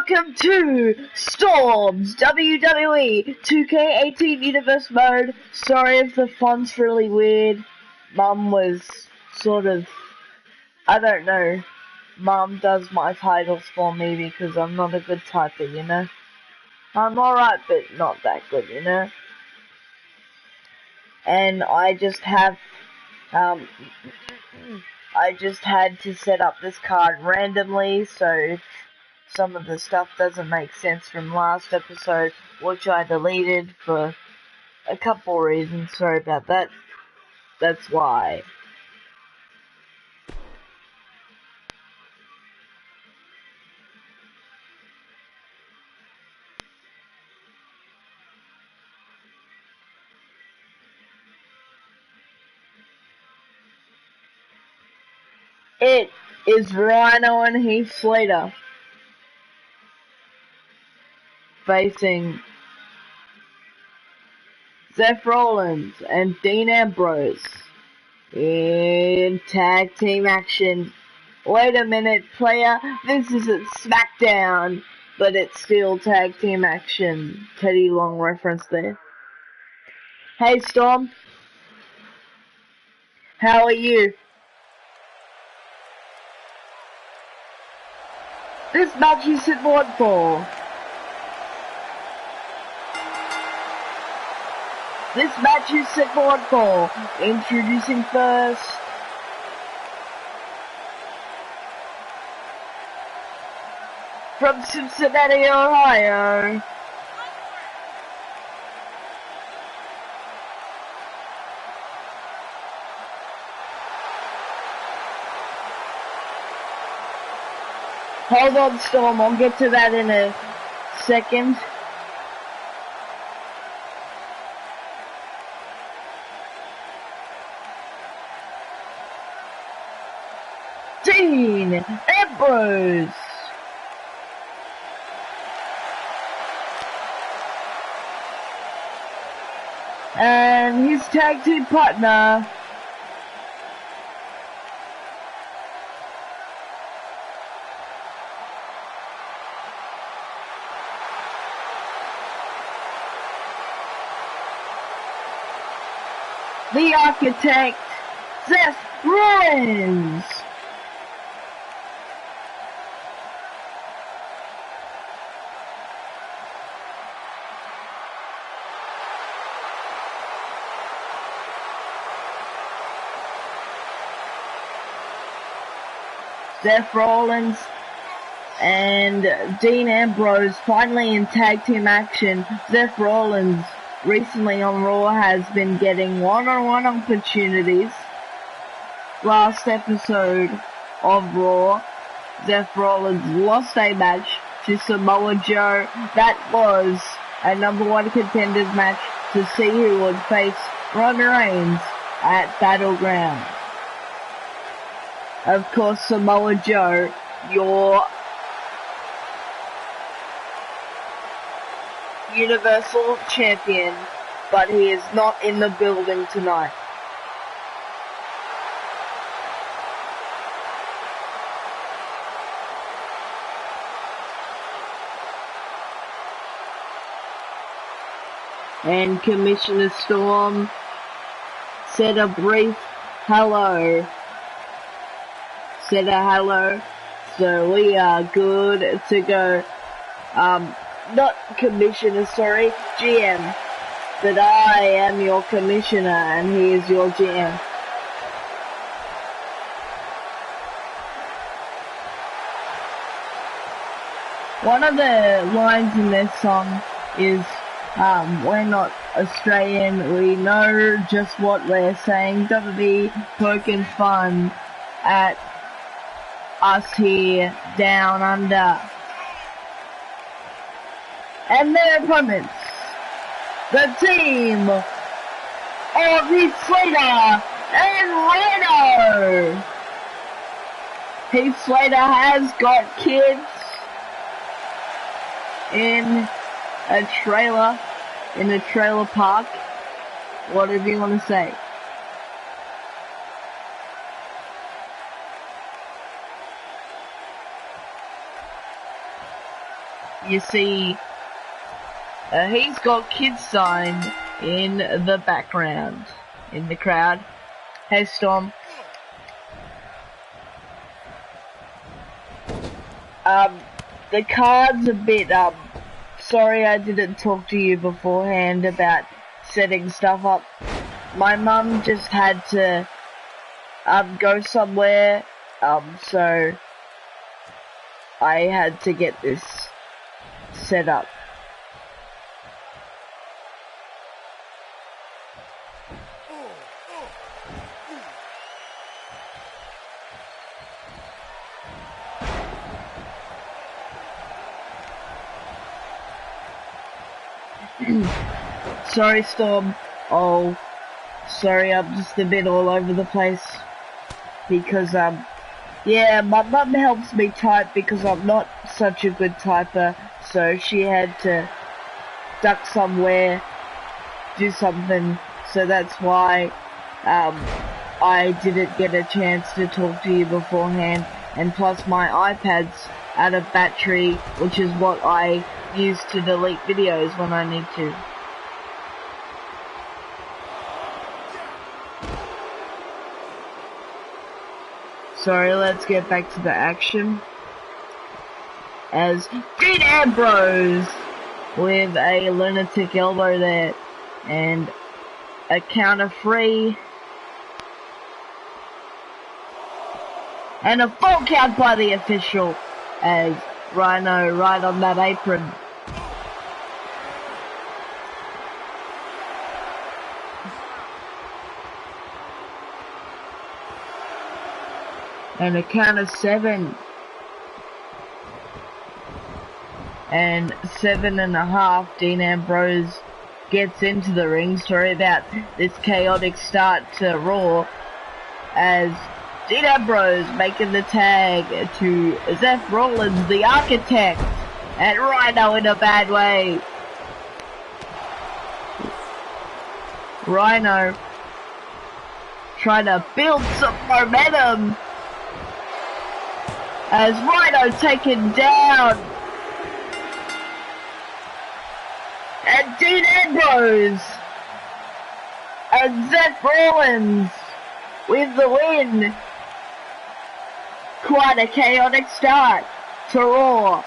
welcome to Storm's WWE 2K18 Universe Mode. Sorry if the font's really weird. Mum was sort of, I don't know. Mum does my titles for me because I'm not a good typer, you know. I'm alright, but not that good, you know. And I just have, I just had to set up this card randomly, so if some of the stuff doesn't make sense from last episode, which I deleted for a couple reasons, sorry about that. That's why. It is Rhino and Heath Slater facing Seth Rollins and Dean Ambrose in tag team action. Wait a minute, player, this isn't SmackDown, but it's still tag team action. Teddy Long reference there. Hey Storm, how are you? This match you sit board for. This match you sit board for. Introducing first. From Cincinnati, Ohio. Hold on, Storm, I'll get to that in a second. Dean Ambrose. And his tag team partner, the Architect, Seth Rollins. Seth Rollins and Dean Ambrose finally in tag team action. Seth Rollins recently on Raw has been getting one-on-one opportunities. Last episode of Raw, Seth Rollins lost a match to Samoa Joe. That was a #1 contenders match to see who would face Roman Reigns at Battleground. Of course, Samoa Joe, your Universal Champion, but he is not in the building tonight. And Commissioner Storm said a brief hello. Said a hello, so we are good to go. Not Commissioner, sorry, GM. But I am your Commissioner and he is your GM. One of the lines in this song is, we're not Australian, we know just what we're saying. Don't be poking fun at us here down under. And their opponents, the team of Heath Slater and Rhino. Heath Slater has got kids in a trailer park, whatever you want to say. you see, he's got kids sign in the background, in the crowd. Hey Storm. The card's a bit, sorry I didn't talk to you beforehand about setting stuff up. My mum just had to, go somewhere, so I had to get this set up. Sorry, Storm. Oh, sorry, I'm just a bit all over the place. Because, yeah, my mum helps me type because I'm not such a good typer. So she had to duck somewhere, do something. So that's why, I didn't get a chance to talk to you beforehand. And plus my iPad's out of battery, which is what I use to delete videos when I need to. Sorry, let's get back to the action. As Dean Ambrose with a lunatic elbow there, and a counter free, and a full count by the official as Rhino right on that apron. And a count of 7. And 7.5, Dean Ambrose gets into the ring. Sorry about this chaotic start to Raw, as Dean Ambrose making the tag to Seth Rollins, the Architect, and Rhino in a bad way. Rhino trying to build some momentum, as Rhino taken down, and Dean Ambrose and Seth Rollins with the win. Quite a chaotic start to Raw.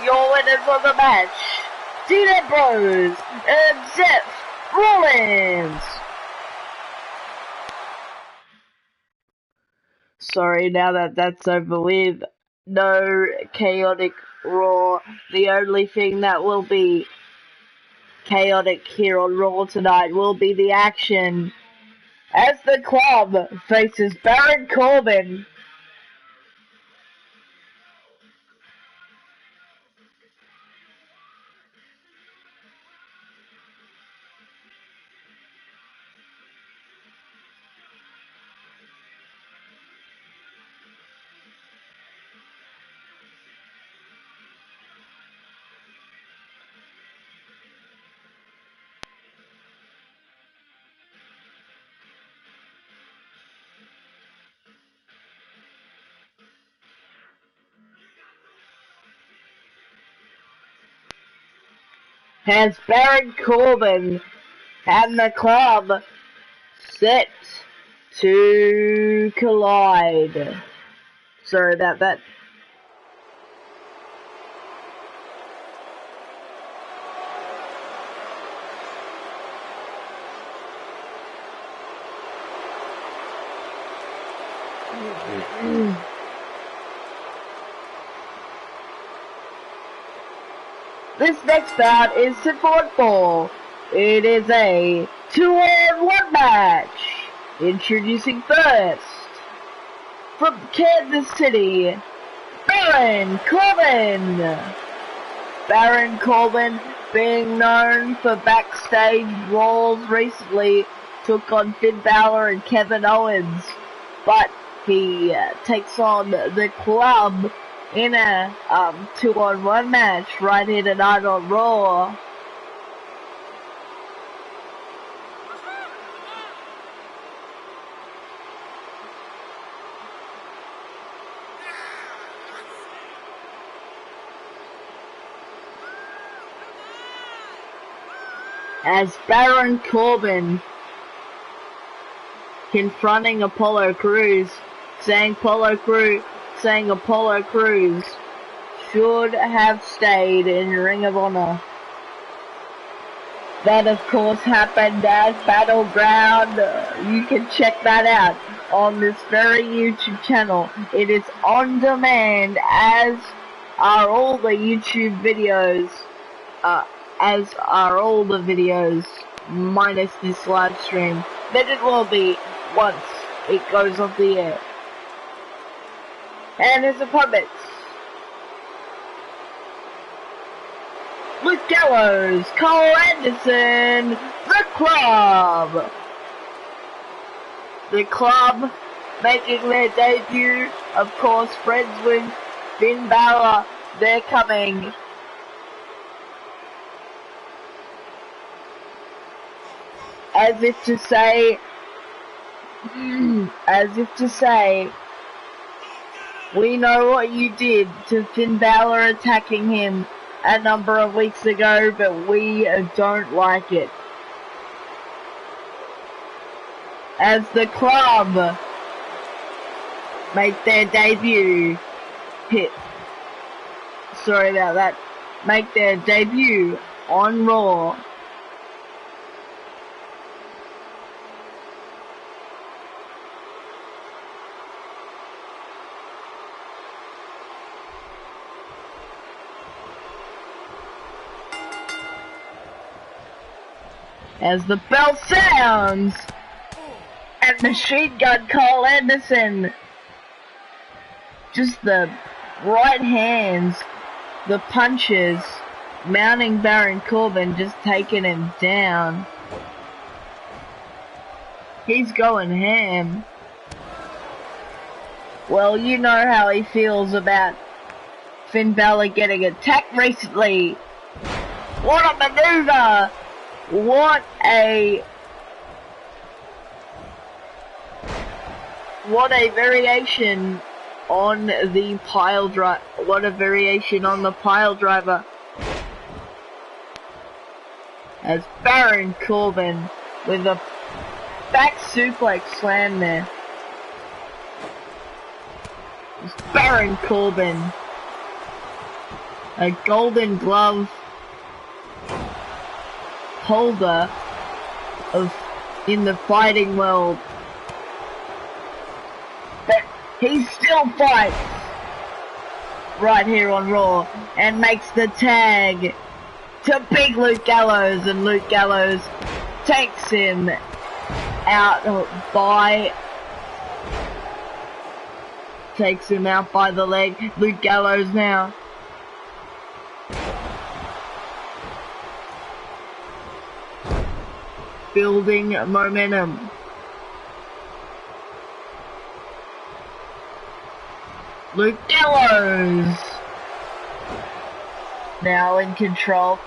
Your winners of the match, Dean Ambrose and Seth Rollins. Sorry, now that that's over with, no chaotic Raw. The only thing that will be chaotic here on Raw tonight will be the action as the Club faces Baron Corbin. Has Baron Corbin and the Club set to collide. Sorry about that. This next bout is to football. It is a 2-on-1 match. Introducing first, from Kansas City, Baron Corbin. Baron Corbin being known for backstage brawls recently, took on Finn Balor and Kevin Owens, but he takes on the Club in a 2-on-1 match right here tonight on Raw. As Baron Corbin confronting Apollo Crews, saying Apollo Crews should have stayed in Ring of Honor. That of course happened as Battleground. You can check that out on this very YouTube channel. It is on demand, as are all the YouTube videos, as are all the videos, minus this live stream. Then it will be once it goes off the air. And his opponents: Luke Gallows, Carl Anderson, The Club. The Club making their debut, of course, friends with Finn Balor. They're coming. As if to say, we know what you did to Finn Balor attacking him a number of weeks ago, but we don't like it. As the Club make their debut, make their debut on Raw. As the bell sounds, and Machine Gun Carl Anderson, just the right hands, the punches, mounting Baron Corbin, just taking him down. He's going ham. Well, you know how he feels about Finn Balor getting attacked recently. What a maneuver! What a variation on the pile drive. What a variation on the pile driver. As Baron Corbin with a back suplex slam there. As Baron Corbin, a Golden Glove holder in the fighting world, but he still fights right here on Raw and makes the tag to Big Luke Gallows, and Luke Gallows takes him out by the leg. Luke Gallows now building momentum. Luke Gallows now in control,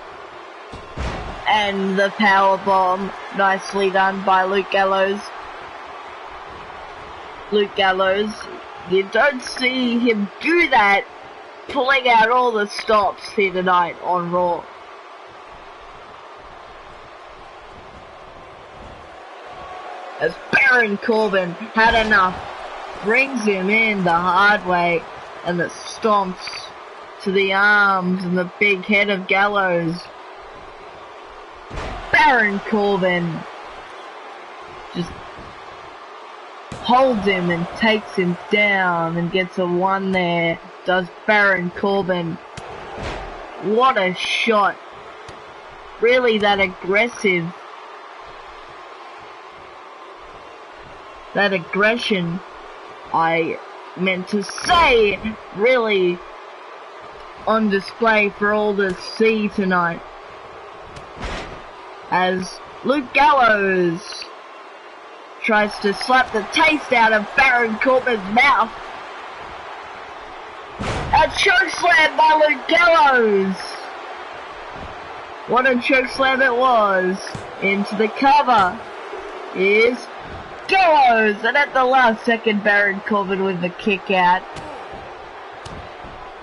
and the power bomb, nicely done by Luke Gallows. Luke Gallows, you don't see him do that, pulling out all the stops here tonight on Raw. As Baron Corbin had enough, brings him in the hard way, and the stomps to the arms and the big head of Gallows. Baron Corbin just holds him and takes him down and gets a 1 there, does Baron Corbin. What a shot. Really that aggressive. That aggression, I meant to say, really on display for all to see tonight. As Luke Gallows tries to slap the taste out of Baron Corbin's mouth. A chokeslam by Luke Gallows. What a chokeslam it was. Into the cover is Gallows, and at the last second, Baron Corbin with the kick out.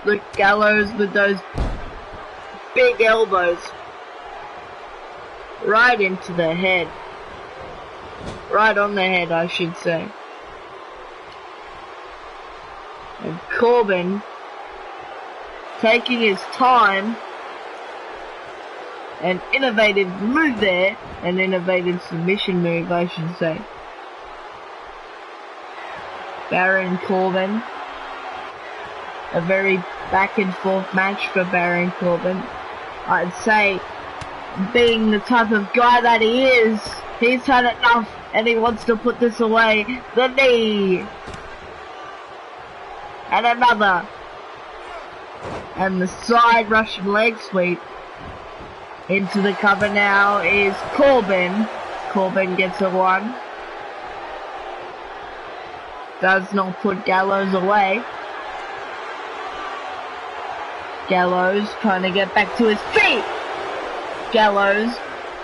Luke Gallows with those big elbows right into the head. Right on the head, I should say. And Corbin taking his time. An innovative move there. An innovative submission move, I should say. Baron Corbin. A very back and forth match for Baron Corbin. I'd say, being the type of guy that he is, he's had enough and he wants to put this away. The knee. And another. And the side Russian leg sweep. Into the cover now is Corbin. Corbin gets a one. Does not put Gallows away. Gallows trying to get back to his feet. Gallows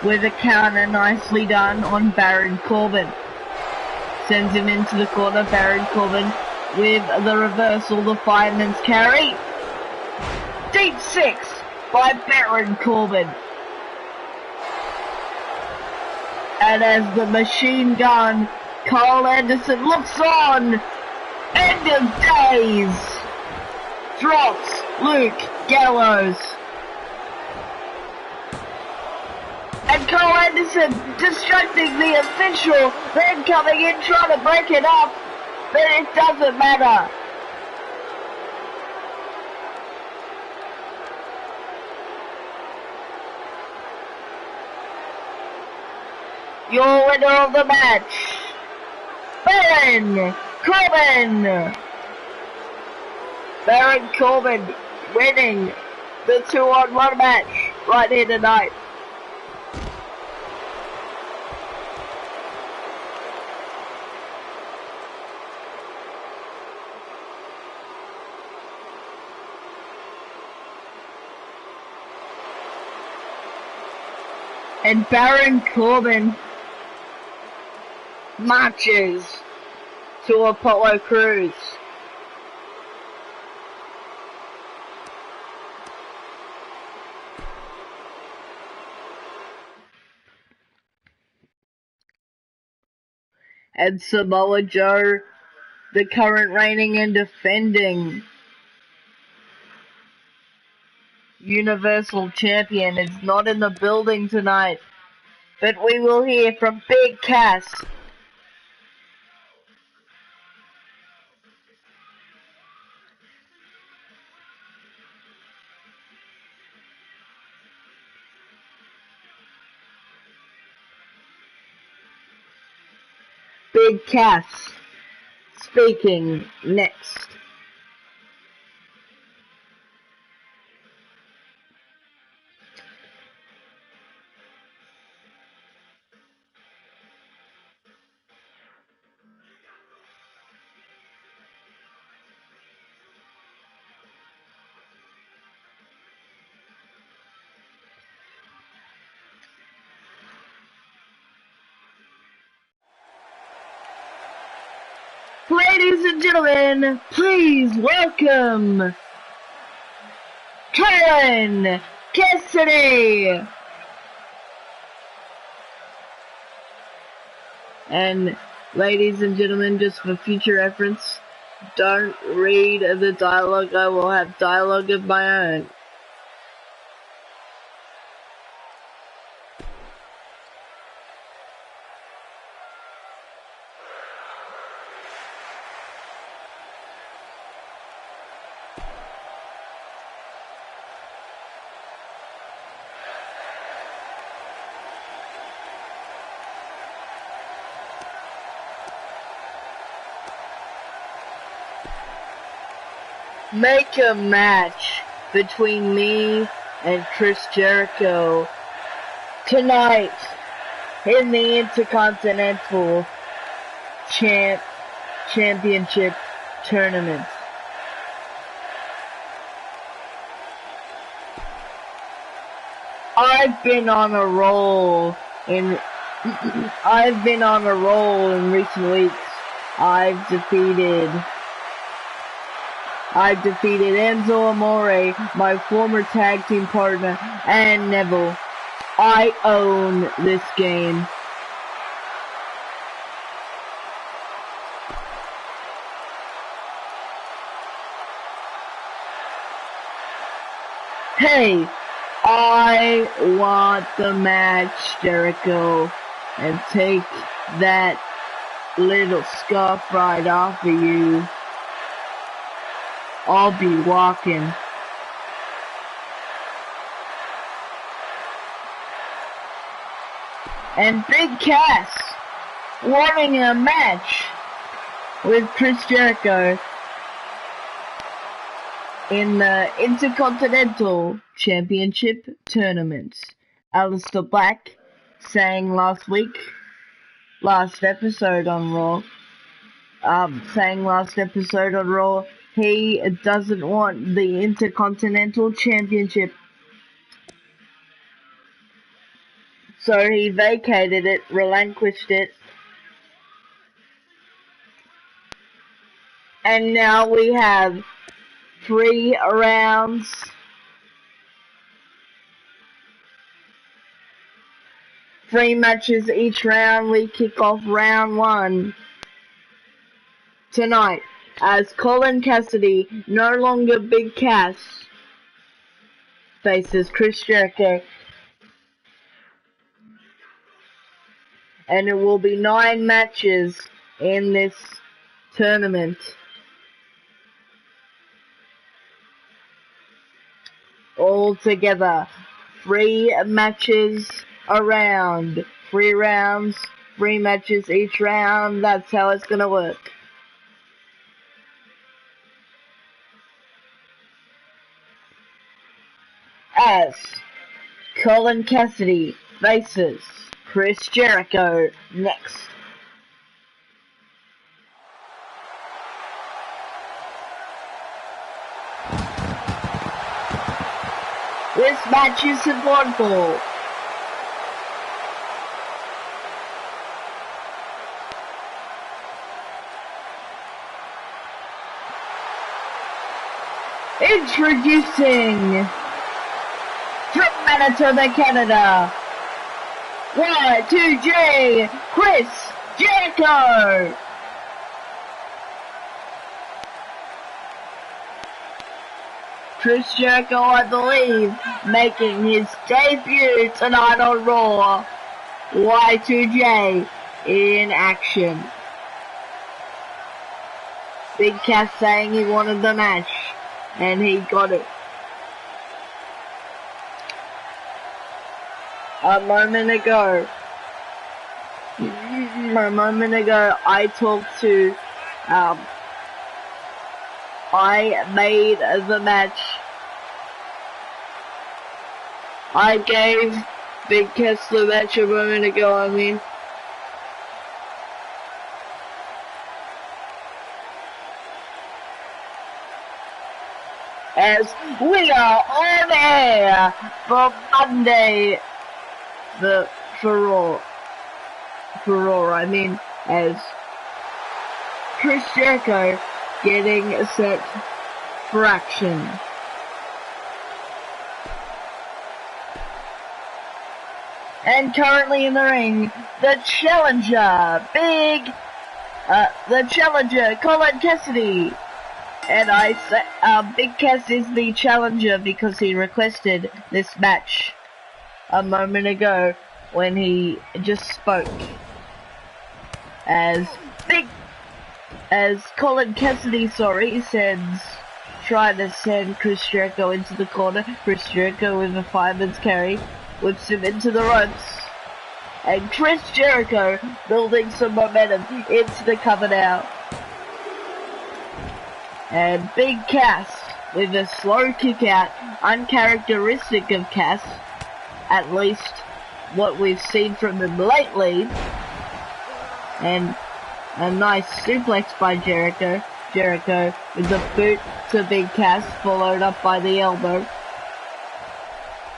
with a counter nicely done on Baron Corbin. Sends him into the corner. Baron Corbin with the reversal, the fireman's carry. Deep six by Baron Corbin. And as the machine gun, Carl Anderson looks on. End of days. Drops Luke Gallows. And Carl Anderson distracting the official, then coming in trying to break it up, but it doesn't matter. Your winner of the match, Baron Corbin. Baron Corbin winning the 2-on-1 match right here tonight. And Baron Corbin marches to Apollo Crews. And Samoa Joe, the current reigning and defending Universal Champion, is not in the building tonight, but we will hear from Big Cass. Big Cass speaking next. Ladies and gentlemen, please welcome Karen Cassidy. And ladies and gentlemen, just for future reference, don't read the dialogue. I will have dialogue of my own. Make a match between me and Chris Jericho tonight in the Intercontinental championship tournament. I've been on a roll in recent weeks. I've defeated Enzo Amore, my former tag team partner, and Neville. I own this game. Hey, I want the match, Jericho, and take that little scarf right off of you. I'll be walking. And Big Cass wanting a match with Chris Jericho in the Intercontinental Championship Tournament. Aleister Black saying last episode on Raw, he doesn't want the Intercontinental Championship. So he vacated it, relinquished it. And now we have 3 rounds. 3 matches each round. We kick off round 1 tonight as Colin Cassidy, no longer Big Cass, faces Chris Jericho. And it will be 9 matches in this tournament. All together, 3 matches a round. 3 rounds, 3 matches each round. That's how it's gonna work. As Colin Cassidy faces Chris Jericho next. This match is important. Introducing from Manitoba, Canada, Wwe2K18, Chris Jericho. Chris Jericho, I believe, making his debut tonight on Raw. Wwe2K in action. Big Cass saying he wanted the match, and he got it. A moment ago, I talked to, I made the match. I gave Big Cass the match a moment ago, As we are on air for Monday, for Raw, as Chris Jericho getting set for action. And currently in the ring, the challenger, Colin Cassidy. And I say, Big Cass is the challenger because he requested this match a moment ago when he just spoke. As Colin Cassidy, trying to send Chris Jericho into the corner. Chris Jericho with a fireman's carry whips him into the ropes. And Chris Jericho building some momentum into the cover now. And Big Cass with a slow kick out, uncharacteristic of Cass, at least what we've seen from him lately. And A nice suplex by Jericho. Jericho with the boot to Big Cass, followed up by the elbow.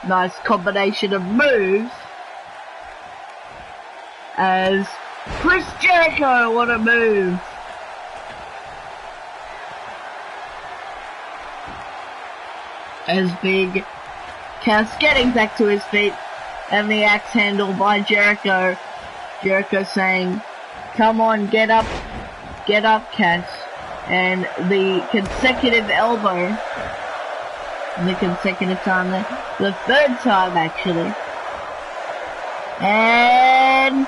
Nice combination of moves. As Chris Jericho, what a move. As Big Cass getting back to his feet, and the axe handle by Jericho. Jericho saying, come on, get up, Cass. And the consecutive elbow, the consecutive time there, the third time actually. And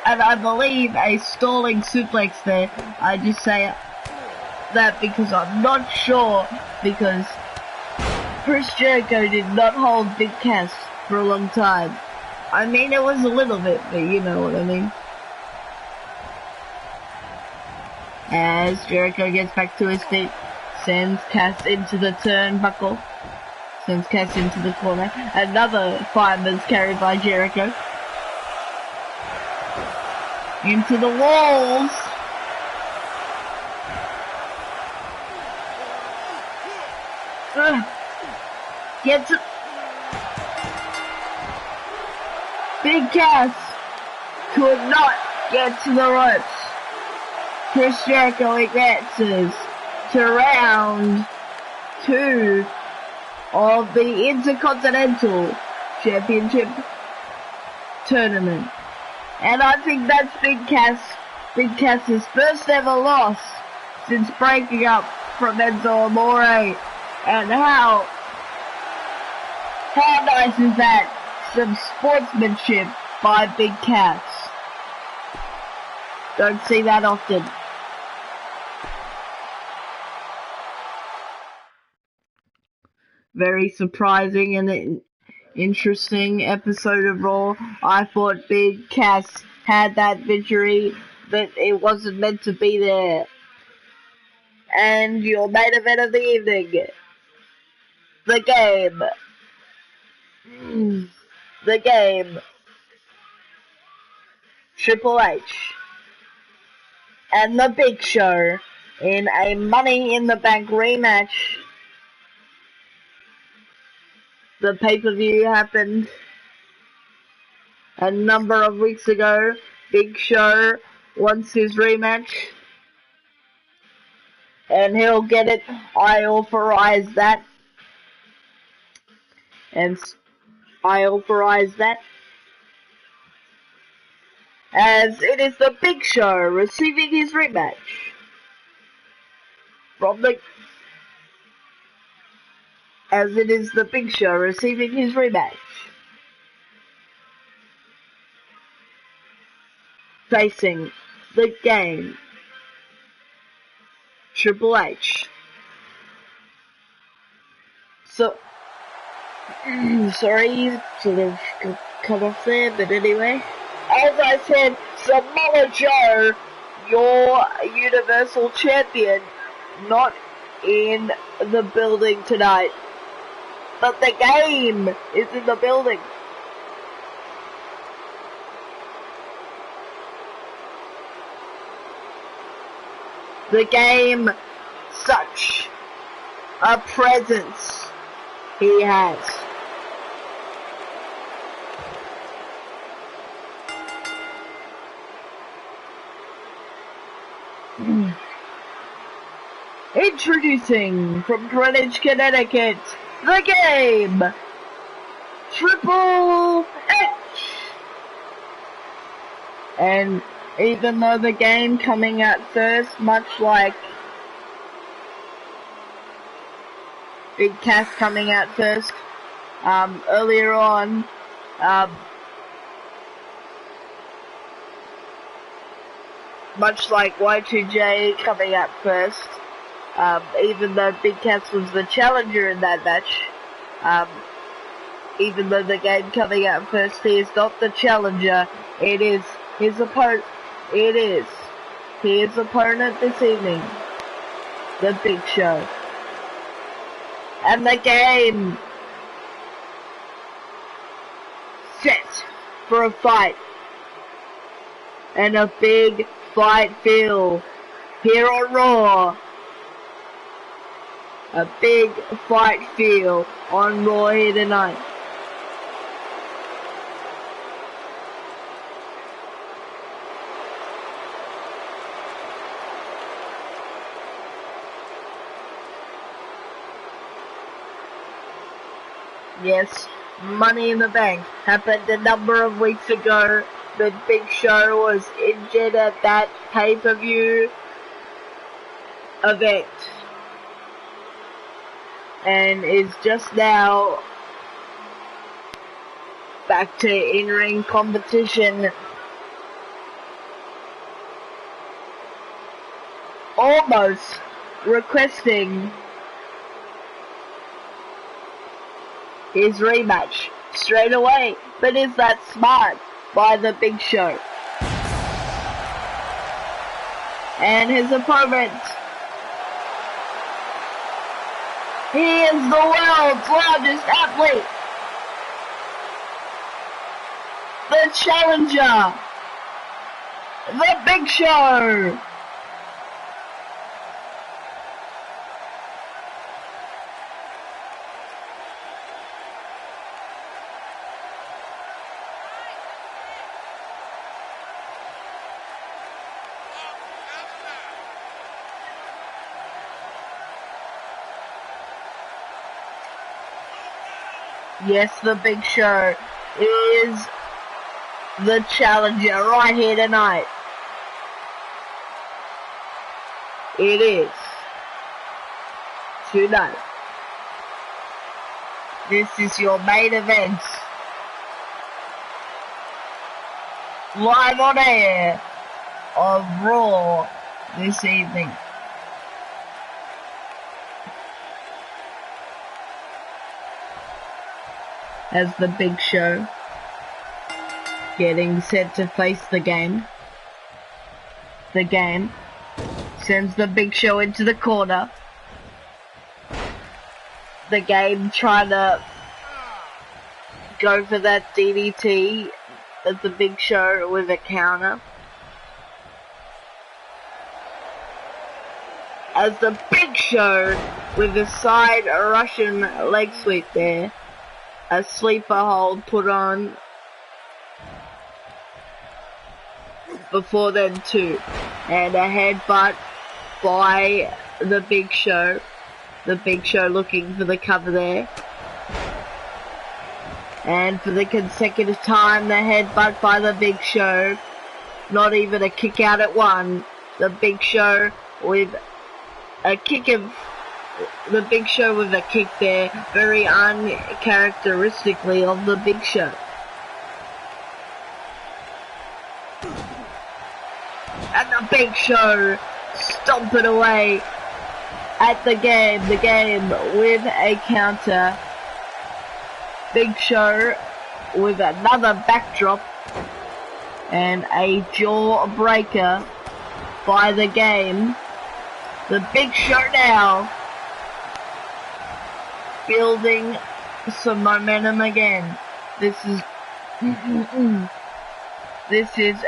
I believe a stalling suplex there. I just say that because I'm not sure, because Chris Jericho did not hold Big Cass for a long time. I mean, it was a little bit, but you know what I mean. As Jericho gets back to his feet, sends Cass into the turnbuckle, sends Cass into the corner. Another fireman's carry by Jericho. Into the walls. Gets it. Big Cass could not get to the ropes. Chris Jericho advances to round 2 of the Intercontinental Championship Tournament. And I think that's Big Cass's first ever loss since breaking up from Enzo Amore. And how nice is that? Some sportsmanship by Big Cass. Don't see that often. Very surprising and interesting episode of Raw. I thought Big Cass had that victory, but it wasn't meant to be there. And your main event of the evening. The game. The game. Triple H and The Big Show in a Money in the Bank rematch. The pay-per-view happened a number of weeks ago. Big Show wants his rematch, and he'll get it. I authorize that. And I authorize that. As it is The Big Show receiving his rematch from the... As it is The Big Show receiving his rematch. Facing the game. Triple H. So, sorry, sort of cut off there, but anyway. As I said, Samoa Joe, your Universal Champion, not in the building tonight. But the game is in the building. The game, such a presence he has. Introducing from Greenwich, Connecticut, the game, Triple H. And even though the game coming out first, much like Big Cass coming out first, earlier on, much like Wwe2K18 coming out first, even though Big Cass was the challenger in that match, even though the game coming out first, he is not the challenger, it is his opponent, his opponent this evening, The Big Show. And the game set for a fight and a big fight feel here on Raw. A big fight feel on Raw here tonight. Yes, Money in the Bank happened a number of weeks ago. The Big Show was injured at that pay-per-view event and is just now back to in-ring competition. Almost requesting his rematch straight away, but is that smart by the Big Show? And his opponent, he is the world's largest athlete, the challenger, the Big Show. Yes, the Big Show is the challenger right here tonight. It is tonight. This is your main event. Live on air of Raw this evening. As the Big Show getting set to face the Game. The Game sends the Big Show into the corner. The Game trying to go for that DDT at the Big Show with a counter. As the Big Show with the side Russian leg sweep there. A sleeper hold put on before then too. And a headbutt by the Big Show. The Big Show looking for the cover there. And for the consecutive time, the headbutt by the Big Show. Not even a kick out at one. The Big Show with a kick of... The Big Show with a kick there, very uncharacteristically of the Big Show. And the Big Show stomping away at the Game with a counter. Big Show with another backdrop and a jaw breaker by the Game. The Big Show now building some momentum again. This is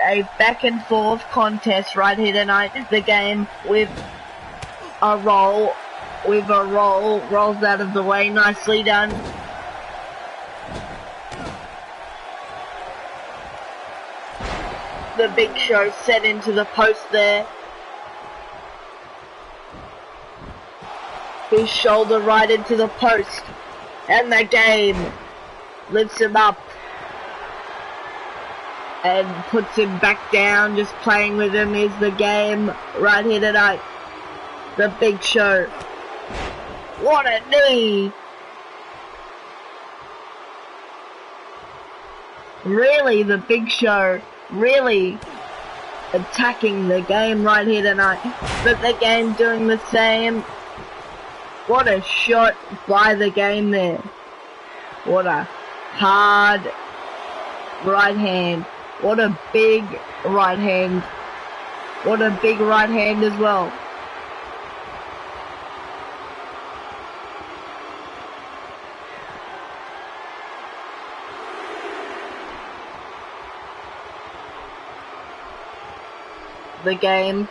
a back and forth contest right here tonight. The Game with a roll, rolls out of the way, nicely done. The Big Show set into the post there. His shoulder right into the post. And the Game lifts him up. And puts him back down. Just playing with him is the Game right here tonight. The Big Show. What a knee. Really, the Big Show. Really attacking the Game right here tonight. But the Game doing the same. What a shot by the Game there. What a hard right hand. What a big right hand. What a big right hand as well. The game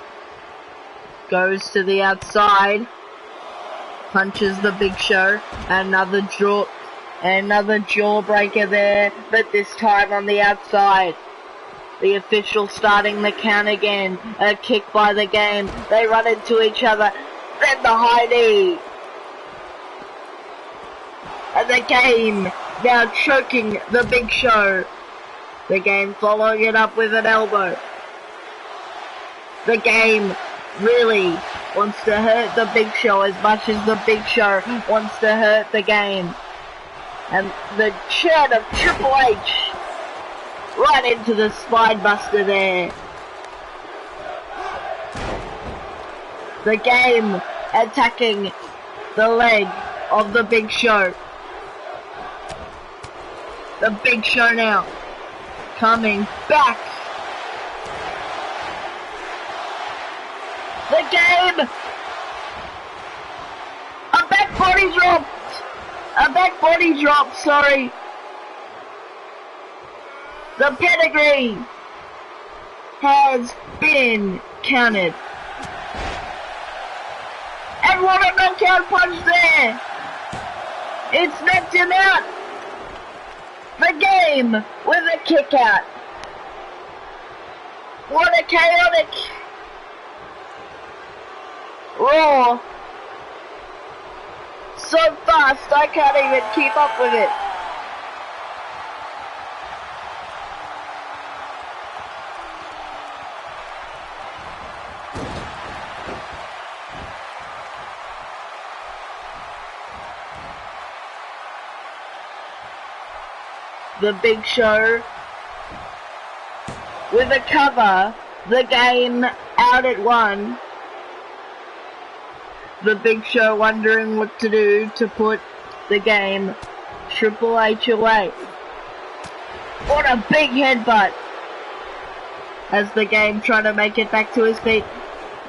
goes to the outside, punches the Big Show, another jawbreaker there, but this time on the outside. The official starting the count again, a kick by the game, they run into each other, then the high knee. And the game now choking the Big Show. The game following it up with an elbow. The game really wants to hurt the Big Show as much as the Big Show wants to hurt the game. And the churn of Triple H right into the spine buster there. The game attacking the leg of the Big Show. The Big Show now coming back. The game. A back body drop. A back body drop, sorry. The pedigree has been counted. And what a knockout punch there. It's knocked him out. The game with a kick out. What a chaotic Raw. So fast I can't even keep up with it. The Big Show with a cover, the game out at 1. The Big Show wondering what to do to put the game Triple H away. What a big headbutt as the game trying to make it back to his feet.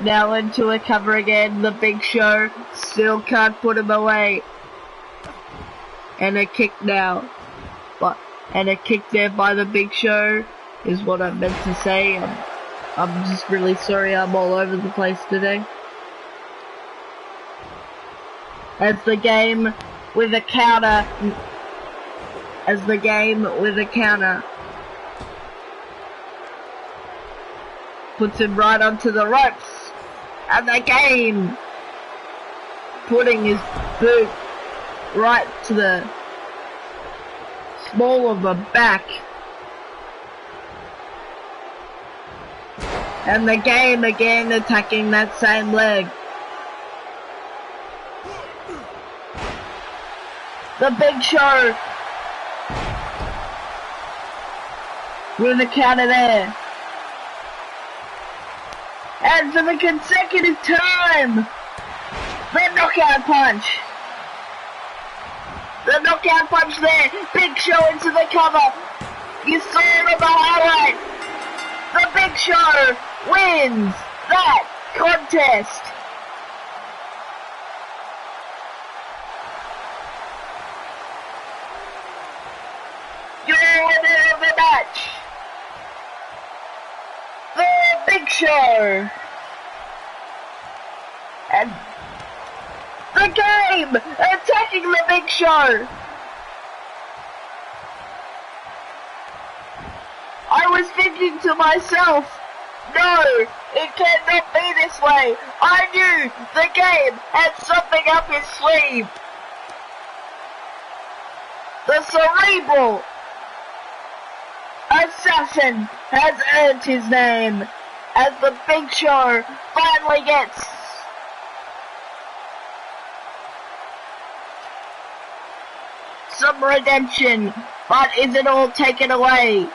Now into a cover again. The Big Show still can't put him away. And a kick now. And a kick there by the Big Show is what I meant to say. I'm just really sorry I'm all over the place today. As the game with a counter. Puts him right onto the ropes. And the game putting his boot right to the small of the back. And the game again attacking that same leg. The Big Show with a counter there. And for the consecutive time, the knockout punch. The knockout punch there. Big Show into the cover. You saw it on the highlight. The Big Show wins that contest. Your winner of the match, the Big Show. And the game attacking the Big Show. I was thinking to myself, no, it cannot be this way. I knew the game had something up his sleeve. The cerebral assassin has earned his name as the Big Show finally gets some redemption, but is it all taken away?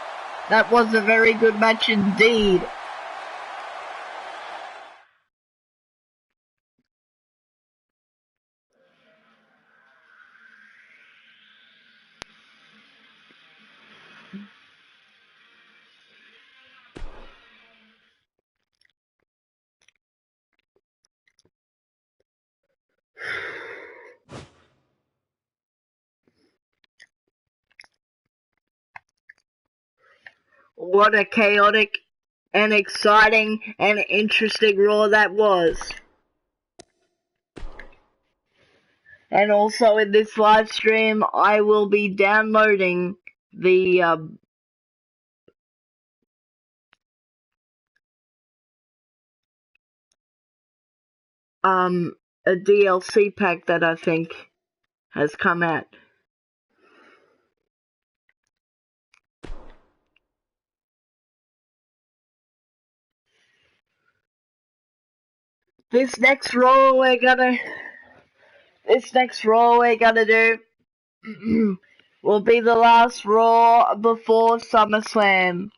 That was a very good match indeed. What a chaotic an exciting and interesting Raw that was. And also in this live stream, I will be downloading the a DLC pack that I think has come out. This next Raw we're gonna do will be the last Raw before SummerSlam.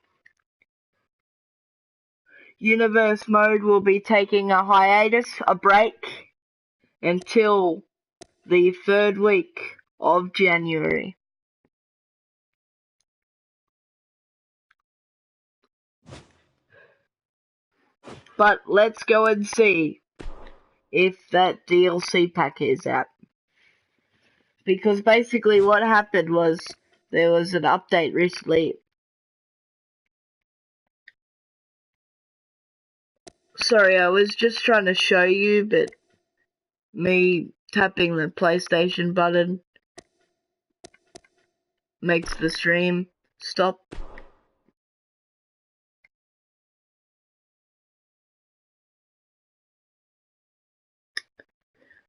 Universe Mode will be taking a hiatus, a break, until the 3rd week of January. But let's go and see if that DLC pack is out. Because basically what happened was there was an update recently. Sorry, I was just trying to show you, but me tapping the PlayStation button makes the stream stop.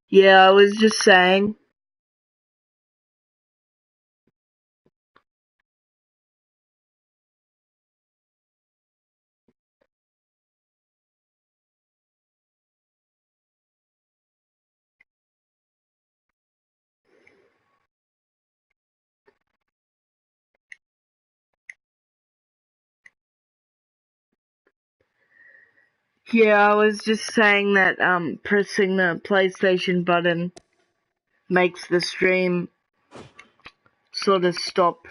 Yeah, I was just saying. Yeah, I was just saying that pressing the PlayStation button makes the stream sort of stop.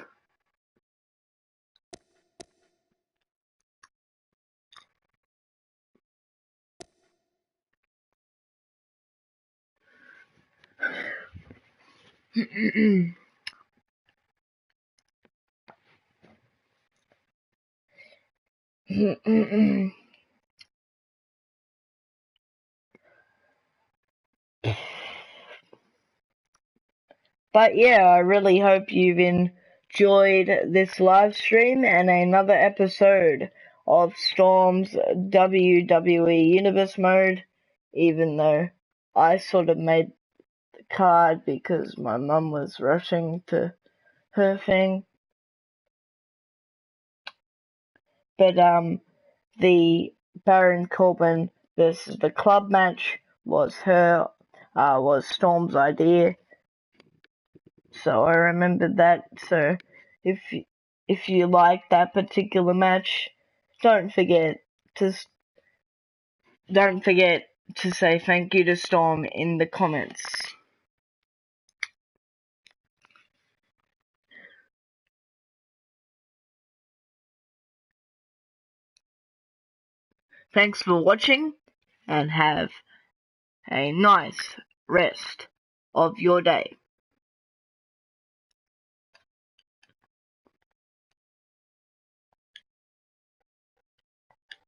But yeah, I really hope you've enjoyed this live stream and another episode of Storm's WWE Universe Mode, even though I sort of made the card because my mum was rushing to her thing. But the Baron Corbin versus the Club match was Storm's idea. So I remembered that. So if you like that particular match, don't forget to say thank you to Storm in the comments. Thanks for watching and have a nice rest of your day.